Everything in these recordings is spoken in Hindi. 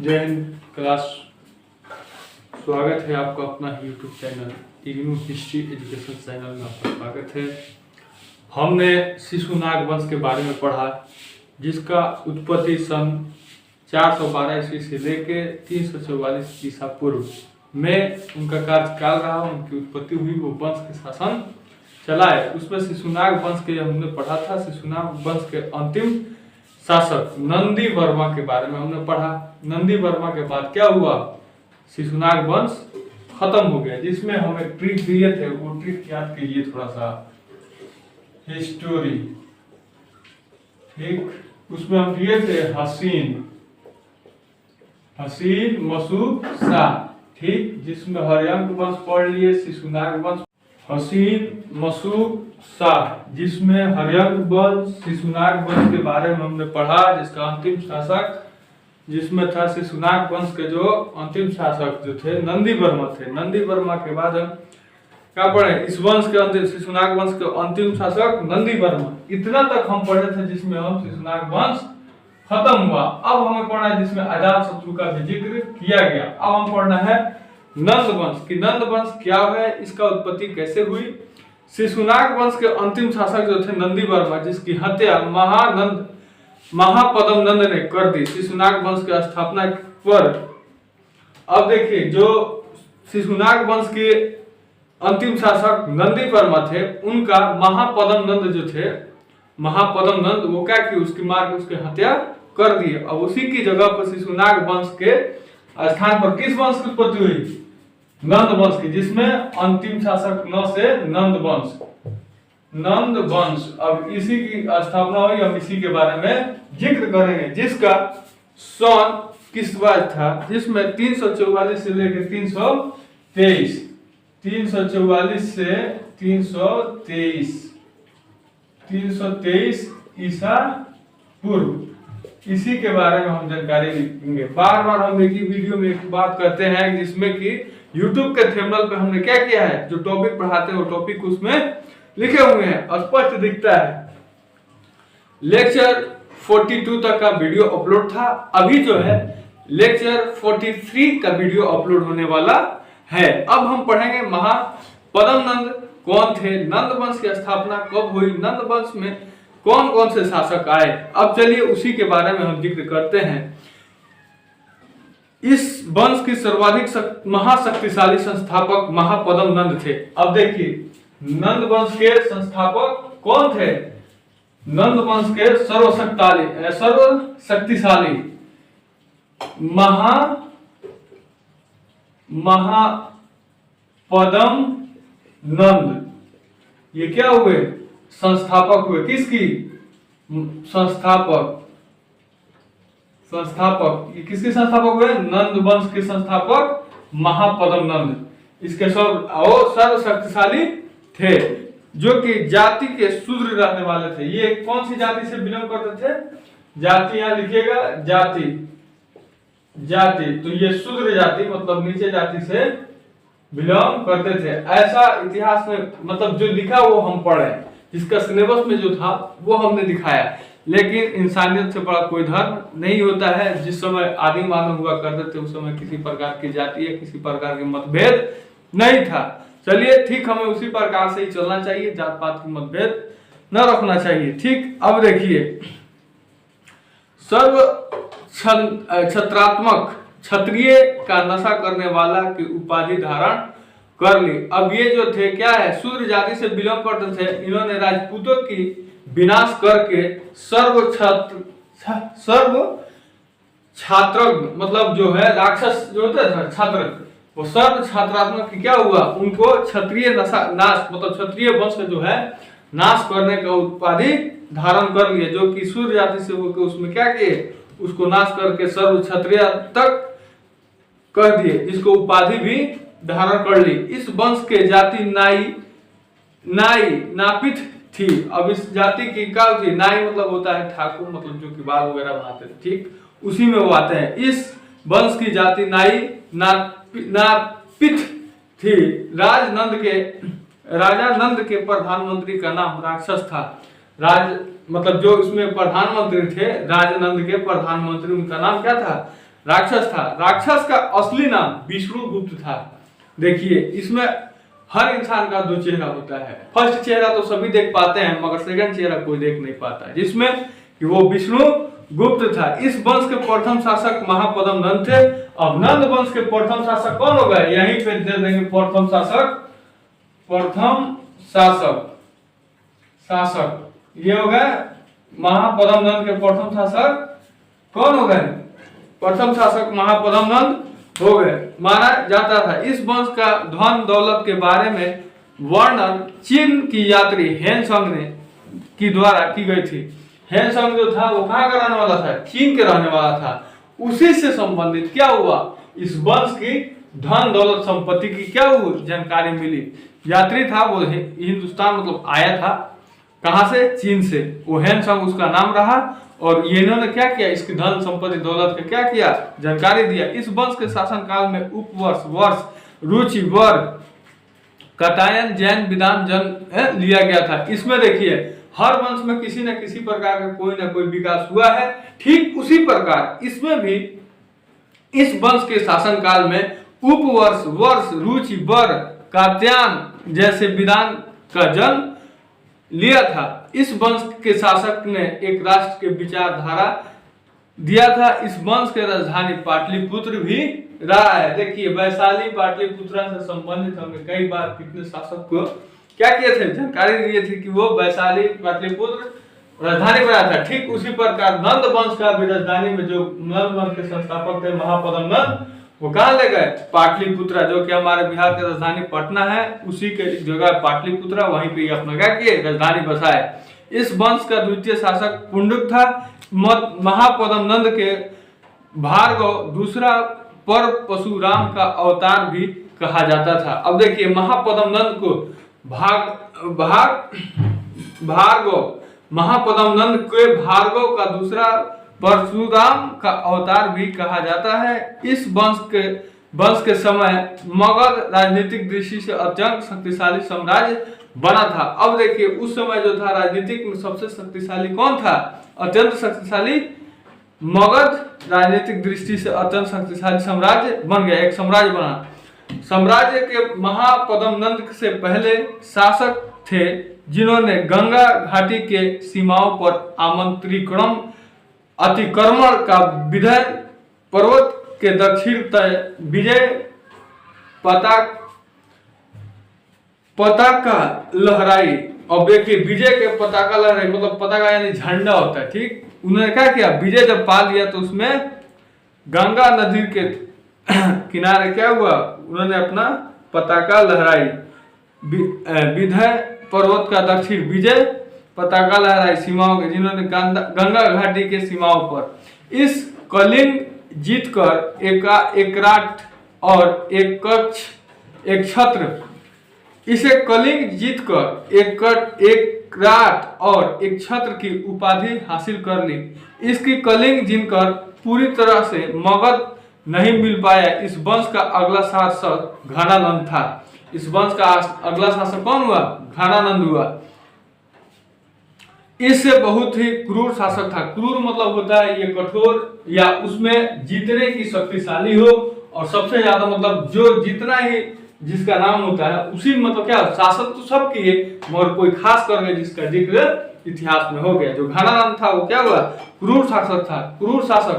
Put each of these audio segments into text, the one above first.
जय हिंद क्लास। स्वागत है आपका अपना YouTube channel IGNOU history education channel में आपका स्वागत है। हमने शिशुनाग वंश के बारे में पढ़ा, जिसका उत्पत्ति सन 412 ईस्वी से लेके 344 ईसा पूर्व में उनका कार्यकाल रहा, उनकी उत्पत्ति हुई, वो वंश के शासन चलाए। उसमें शिशुनाग वंश के हमने पढ़ा था। शिशुनाग वंश के अंतिम शासक नंदी वर्मा के बारे में हमने पढ़ा। नंदी वर्मा के बाद क्या हुआ, शिशुनाग वंश खत्म हो गया, जिसमें हम एक ट्रिक दिए थे, वो ट्रिक याद कीजिए थोड़ा सा। हिस्टोरी, ठीक, उसमें हम दिए थे हसीन मसूद शाह, ठीक, जिसमें हरियंक वंश पढ़ लिए, शिशुनाग वंश, हसीन मसूद शाह, जिसमें हरियंक वंश, शिशुनाग वंश के बारे में हमने पढ़ा, जिसका अंतिम शासक जिसमें था शिशुनाग वंश के जो अंतिम शासक जो थे नंदी वर्मा थे। नंदी वर्मा के बाद हम क्या पढ़े, इस वंश के अंतिम शिशुनाग वंश के अंतिम शासक नंदी वर्मा। इतना तक हम पढ़े थे, जिसमें हम शिशुनाग वंश खत्म हुआ। अब हमें पढ़ना है जिसमें अजात शत्रु का भी जिक्र किया गया। अब हम पढ़ना है नंद वंश की। नंद वंश क्या है, इसका उत्पत्ति कैसे हुई। शिशुनाग वंश के अंतिम शासक जो थे नंदी वर्मा, जिसकी हत्या महापद्म नंद ने कर दी शिशुनाग वंश की स्थापना पर। अब देखिए, जो शिशुनाग वंश के अंतिम शासक नंदी वर्मा थे, उनका महापद्म नंद जो थे, महापद्म नंद, वो क्या की उसकी मार के उसकी हत्या कर दिए। अब उसी की जगह पर शिशुनाग वंश के स्थान पर किस वंश की उत्पत्ति हुई, नंद वंश की, जिसमें अंतिम शासक न से नंद वंश। अब इसी की स्थापना हुई। हम इसी के बारे में जिक्र करेंगे, जिसका सन किस बार था, जिसमें 344 से लेकर 323 323 ईसा पूर्व, इसी के बारे में हम जानकारी लेंगे। बार बार हम एक ही वीडियो में एक बात करते हैं, जिसमें कि YouTube के थंबनेल पे हमने क्या किया है, जो टॉपिक पढ़ाते हैं वो टॉपिक उसमें लिखे हुए हैं, स्पष्ट दिखता है। लेक्चर 42 तक का वीडियो अपलोड था। अभी जो है लेक्चर 43 का वीडियो अपलोड होने वाला है। अब हम पढ़ेंगे महापद्म नंद कौन थे, नंद वंश की स्थापना कब हुई, नंद वंश में कौन कौन से शासक आए। अब चलिए उसी के बारे में हम जिक्र करते हैं। इस वंश की सर्वाधिक महाशक्तिशाली संस्थापक महापद्म नंद थे। अब देखिए, नंद वंश के संस्थापक कौन थे, नंद वंश के सर्वशक्तिशाली महापद्म नंद, ये क्या हुए, संस्थापक हुए। किसकी, संस्थापक, ये किसके संस्थापक हुए, नंद वंश के संस्थापक महापद्म नंद। इसके सर्वशक्तिशाली थे, जो कि जाति के शूद्र रहने वाले थे। ये कौन सी जाति से बिलोंग करते थे, जाति यहां लिखिएगा, जाति, तो ये शूद्र जाति मतलब नीचे जाति से बिलोंग करते थे। ऐसा इतिहास में मतलब जो लिखा वो हम पढ़े, जिसका सिलेबस में जो था वो हमने दिखाया। लेकिन इंसानियत से बड़ा कोई धर्म नहीं होता है। जिस समय आदि मानव हुआ करते थे, उस समय किसी प्रकार की जाति या किसी प्रकार के मतभेद नहीं था। चलिए ठीक, हमें उसी प्रकार से ही चलना चाहिए, जात पात की मतभेद न रखना चाहिए। ठीक, अब देखिए, सर्व छत्रात्मक, क्षत्रिय का नशा करने वाला की उपाधि धारण कर ली। अब ये जो थे क्या है, शूद्र जाति से बिलोंग करते थे। इन्होंने राजपूतों की विनाश करके सर्व छात्र मतलब जो है राक्षस जो होते थे छात्र, वो सर्व छात्रात्मक की क्या हुआ, उनको क्षत्रिय नाश मतलब क्षत्रिय वंश जो है नाश करने का उपाधि धारण कर लिए, जो कि सूर्य जाति से होकर उसमें क्या किए, उसको नाश करके सर्व क्षत्रिय तक कर दिए, जिसको उपाधि भी धारण कर ली। इस वंश के जाति नापित थी। अब इस जाति की क्या होती है, नाई मतलब होता है ठाकुर, मतलब जो कि बाल वगैरह बनाते थे, ठीक, उसी में वो आते हैं। इस वंश की जाति नापित थी। राजा नंद के प्रधानमंत्री का नाम राक्षस था। मतलब जो उसमें प्रधानमंत्री थे, राजनंद के प्रधानमंत्री, उनका नाम क्या था, राक्षस था। राक्षस का असली नाम विष्णुगुप्त था। देखिए इसमें हर इंसान का दो चेहरा होता है। फर्स्ट चेहरा तो सभी देख पाते हैं मगर सेकंड चेहरा कोई देख नहीं पाता, जिसमें कि वो विष्णुगुप्त था। इस वंश के प्रथम शासक महापद्म नंद थे। अब नंद वंश के प्रथम शासक कौन हो गए, यहीं पे दे देंगे प्रथम शासक। प्रथम शासक ये हो गए महापद्म नंद के प्रथम शासक कौन हो गए, प्रथम शासक महापद्म नंद हो गए। माना जाता था इस वंश का धन दौलत के बारे में वर्णन चीन की यात्री हेनसंग ने की द्वारा की गई थी। हेनसंग जो था वो कहाँ का रहने वाला था, चीन के रहने वाला था। उसी से संबंधित क्या हुआ, इस वंश की धन दौलत संपत्ति की क्या हुई जानकारी मिली। यात्री था वो हिंदुस्तान मतलब आया था, कहां से, चीन से। वो हेनसंग उसका नाम रहा और ये इन्होंने क्या किया, इसकी धन संपत्ति दौलत का क्या किया, जानकारी दिया। इस वंश के शासन काल में उपवर्ष, वर्ष, रुचि, वर्ग, कटायन, जैन विधान जन्म लिया गया था। इसमें देखिए हर वंश में किसी न किसी प्रकार का कोई ना कोई विकास हुआ है। ठीक उसी प्रकार इसमें भी इस वंश के शासन काल में उपवर्ष, वर्ष, रुचि, वर्ग, कात्यायन जैसे विधान का जन्म लिया था। इस वंश के शासक ने एक राष्ट्र के विचारधारा दिया था। इस वंश के राजधानी पाटलिपुत्र भी रहा है। देखिए वैशाली पाटलिपुत्र से संबंधित हमने कई बार कितने शासक को क्या किए थे, जानकारी दिए थे कि वो वैशाली पाटलिपुत्र राजधानी बनाया था। ठीक उसी प्रकार नंद वंश का भी राजधानी में जो नंद वंश के संस्थापक थे महापद्म नंद, वो कहाँ ले गए, पाटलिपुत्रा, जो कि हमारे बिहार की राजधानी पटना है, उसी के जगह पाटलिपुत्रा, वहीं पे अपना क्या किए, राजधानी बसाए। इस वंश का द्वितीय शासक पुंडुक था। महापद्म नंद के भार्गव दूसरा पर परशुराम का अवतार भी कहा जाता था। अब देखिए महापद्म नंद को भार्गव, महापद्म नंद के भार्गव का दूसरा परशुराम का अवतार भी कहा जाता है। इस वंश के समय मगध राजनीतिक दृष्टि से अत्यंत शक्तिशाली साम्राज्य बना था। अब देखिए उस समय जो था राजनीतिक में सबसे शक्तिशाली कौन था, अत्यंत शक्तिशाली मगध राजनीतिक दृष्टि से अत्यंत शक्तिशाली साम्राज्य बन गया, एक साम्राज्य बना। साम्राज्य के महापद्म नंद से पहले शासक थे जिन्होंने गंगा घाटी के सीमाओं पर अतिक्रमण का विजय पर्वत के दक्षिण तय विजय पताका लहराई। और देखिए विजय के पताका लहराई मतलब पताका यानी झंडा होता है, ठीक। उन्होंने क्या किया, विजय जब पा लिया तो उसमें गंगा नदी के किनारे क्या हुआ, उन्होंने अपना पताका लहराई। विजय पर्वत का दक्षिण विजय पताका लहराई सीमाओं के, जिन्होंने गंगा घाटी के सीमाओं पर इस कलिंग जीतकर एकराट और एक छत्र, इसे कलिंग जीतकर एकराट और एक छत्र की उपाधि हासिल कर ली। इसकी कलिंग जीतकर पूरी तरह से मगध नहीं मिल पाया। इस वंश का अगला शासक घनानंद था। इस वंश का अगला शासक कौन हुआ, घनानंद हुआ। इससे बहुत ही क्रूर शासक था। क्रूर मतलब होता है ये कठोर या उसमें जीतने की शक्तिशाली हो, और सबसे ज्यादा मतलब जो जितना ही जिसका नाम होता है उसी मतलब क्या, शासक तो सब किए मगर कोई खास करके जिसका जिक्र इतिहास में हो गया। जो घनानंद था वो क्या हुआ, क्रूर शासक था, क्रूर शासक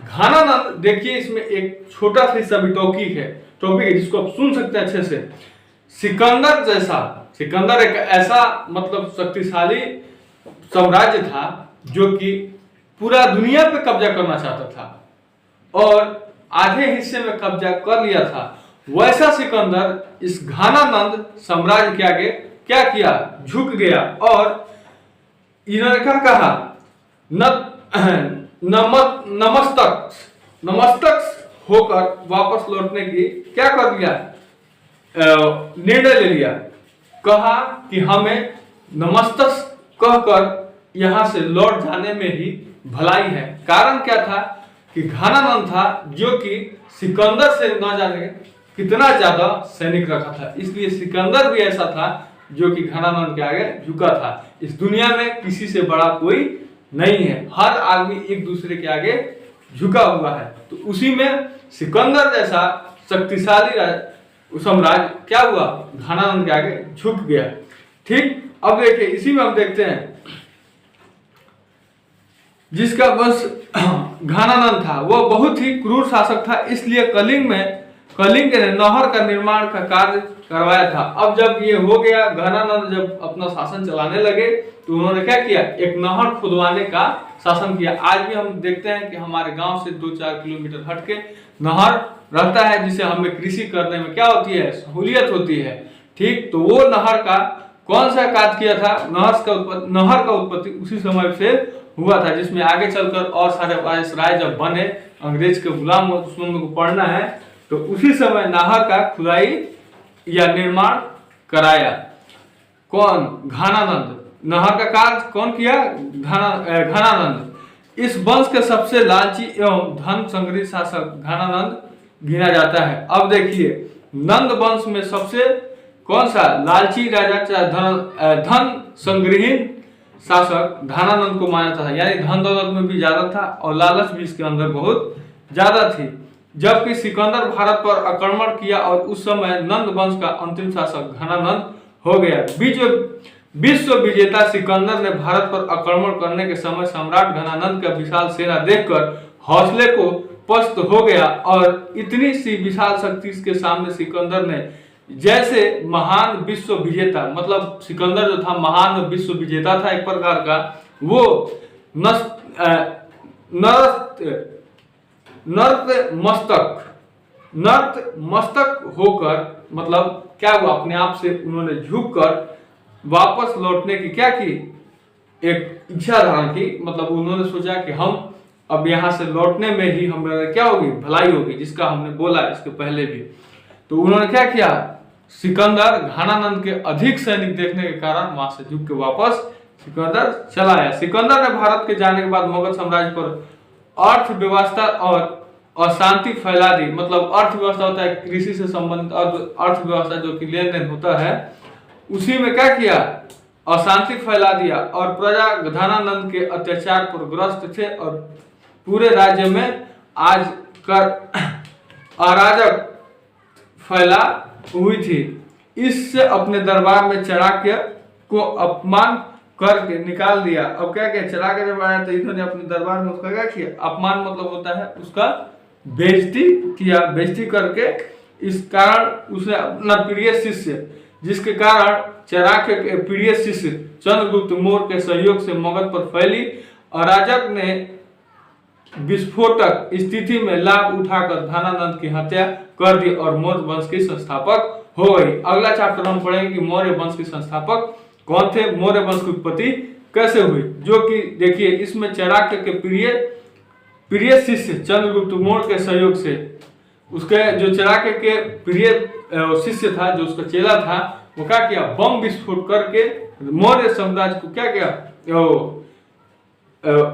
घनानंद। देखिए इसमें एक छोटा सा हिस्सा भी टॉपिक है जिसको आप सुन सकते हैं अच्छे से। सिकंदर जैसा, सिकंदर एक ऐसा मतलब शक्तिशाली साम्राज्य था जो कि पूरा दुनिया पे कब्जा करना चाहता था और आधे हिस्से में कब्जा कर लिया था। वैसा सिकंदर इस घनानंद साम्राज्य के आगे क्या किया, झुक गया और इन्होंने क्या कहा, नमस्तक होकर वापस लौटने की क्या कर लिया, निर्णय ले लिया। कहा कि हमें नमस्तक कहकर यहां से लौट जाने में ही भलाई है। कारण क्या था कि घनानंद था जो कि सिकंदर से न जाने कितना ज्यादा सैनिक रखा था, इसलिए सिकंदर भी ऐसा था जो कि घनानंद के आगे झुका था। इस दुनिया में किसी से बड़ा कोई नहीं है, हर आदमी एक दूसरे के आगे झुका हुआ है। तो उसी में सिकंदर जैसा शक्तिशाली साम्राज्य क्या हुआ, घनानंद के आगे झुक गया। ठीक, अब देखिए इसी में हम देखते हैं जिसका वंश घनानंद था वह बहुत ही क्रूर शासक था, इसलिए कलिंग ने नहर का निर्माण का कार्य करवाया था। अब जब ये हो गया, घनानंद जब अपना शासन चलाने लगे तो उन्होंने क्या किया, एक नहर खुदवाने का शासन किया। आज भी हम देखते हैं कि हमारे गांव से 2-4 किलोमीटर हटके नहर रहता है, जिसे हमें कृषि करने में क्या होती है, सहूलियत होती है। ठीक, तो वो नहर का कौन सा कार्य किया था, नहर का उत्पत्ति उसी समय से हुआ था, जिसमें आगे चलकर और सारे वायसराय जब बने, अंग्रेज के गुलाम दुश्मनों को पढ़ना है, तो उसी समय नहर का खुदाई या निर्माण कराया। कौन, घनानंद। नहर का कार्य कौन किया, घनानंद। इस वंश के सबसे लालची एवं धन संग्रही शासक घनानंद गिना जाता है। अब देखिए नंद वंश में सबसे कौन सा लालची राजा, चाहे धन संग्रही शासक घनानंद को माना था, यानी धन दौलत में भी ज्यादा था और लालच भी इसके अंदर बहुत ज्यादा थी। जबकि सिकंदर भारत पर आक्रमण किया और उस समय नंद वंश का अंतिम शासक घनानंद हो गया। विश्व विजेता सिकंदर ने भारत पर आक्रमण करने के समय सम्राट घनानंद का विशाल सेना देखकर हौसले को पस्त हो गया और इतनी सी विशाल शक्ति के सामने सिकंदर ने जैसे महान विश्व विजेता, मतलब सिकंदर जो था महान विश्व विजेता था एक प्रकार का, वो नर्त मस्तक होकर, मतलब क्या हुआ, अपने आप से उन्होंने झुककर वापस लौटने की क्या की, एक इच्छा धारण की। मतलब उन्होंने सोचा कि हम अब यहाँ से लौटने में ही हमारे क्या होगी, भलाई होगी, जिसका हमने बोला इसके पहले भी। तो उन्होंने क्या किया, सिकंदर घनानंद के अधिक सैनिक देखने के कारण वहां से झुक के वापस सिकंदर चला आया। सिकंदर ने भारत के जाने के बाद मुगल साम्राज्य पर अर्थव्यवस्था और अशांति फैला दी। मतलब अर्थव्यवस्था होता है कृषि से संबंधित अर्थव्यवस्था, जो कि लेन देन होता है, उसी में क्या किया, अशांति फैला दिया और प्रजा घनानंद के अत्याचार पर ग्रस्त थे और पूरे राज्य में आज कर अराजक फैला हुई थी। इससे अपने दरबार में चाणक्य को अपमान करके निकाल दिया। अब क्या किया, चाणक्य जब आया तो इन्होंने अपने दरबार में उसका क्या किया, अपमान मतलब होता है उसका बेइज्जती किया। बेइज्जती करके इस कारण उसने अपना प्रिय शिष्य, जिसके कारण चाणक्य के प्रिय शिष्य चंद्रगुप्त मौर्य के सहयोग से मगध पर फैली अराजक ने विस्फोटक स्थिति में लाभ उठाकर घनानंद की हत्या कर दी और मौर्य वंश के संस्थापक हो गई। अगला चैप्टर हम पढ़ेंगे कि मौर्य वंश के संस्थापक कौन थे, मौर्य वंश की उत्पत्ति कैसे हुई। जो कि देखिए इसमें चाणक्य के प्रिय शिष्य चंद्रगुप्त मौर्य के सहयोग से, उसके जो चाणक्य के प्रिय शिष्य था, जो उसका चेला था, वो क्या किया, बम विस्फोट करके मौर्य साम्राज्य को क्या किया,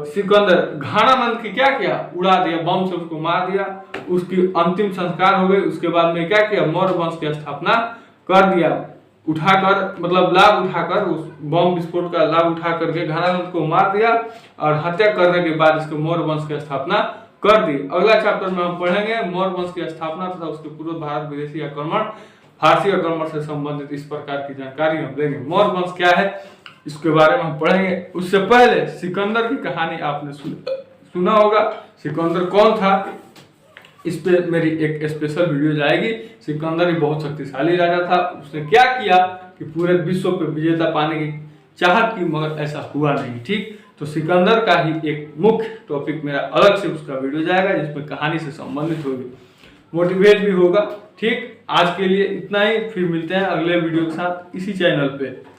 सिकंदर घनानंद की क्या किया, उड़ा दिया, बम से उसको मार दिया, उसकी अंतिम संस्कार हो गई। उसके बाद में क्या किया, मौर्य वंश की स्थापना कर दिया, उठाकर मतलब लाभ उठाकर, उस बम विस्फोट का लाभ उठा करके घनानंद को मार दिया और हत्या करने के बाद इसको मौर्य वंश की स्थापना कर दी। अगला चैप्टर में हम पढ़ेंगे मौर्य वंश की स्थापना तथा उसके पूर्व भारत विदेशी आक्रमण, फारसी आक्रमण से संबंधित इस प्रकार की जानकारी हम लेंगे। मौर्य वंश क्या है इसके बारे में हम पढ़ेंगे। उससे पहले सिकंदर की कहानी आपने सुना होगा, सिकंदर कौन था, इस पे मेरी एक स्पेशल वीडियो जाएगी। सिकंदर ही बहुत शक्तिशाली राजा था, उसने क्या किया कि पूरे विश्व पे विजेता पाने की चाहत की, मगर ऐसा हुआ नहीं। ठीक, तो सिकंदर का ही एक मुख्य टॉपिक मेरा अलग से उसका वीडियो जाएगा, जिसमें कहानी से संबंधित होगी, मोटिवेट भी होगा। ठीक, आज के लिए इतना ही, फिर मिलते हैं अगले वीडियो के साथ इसी चैनल पे।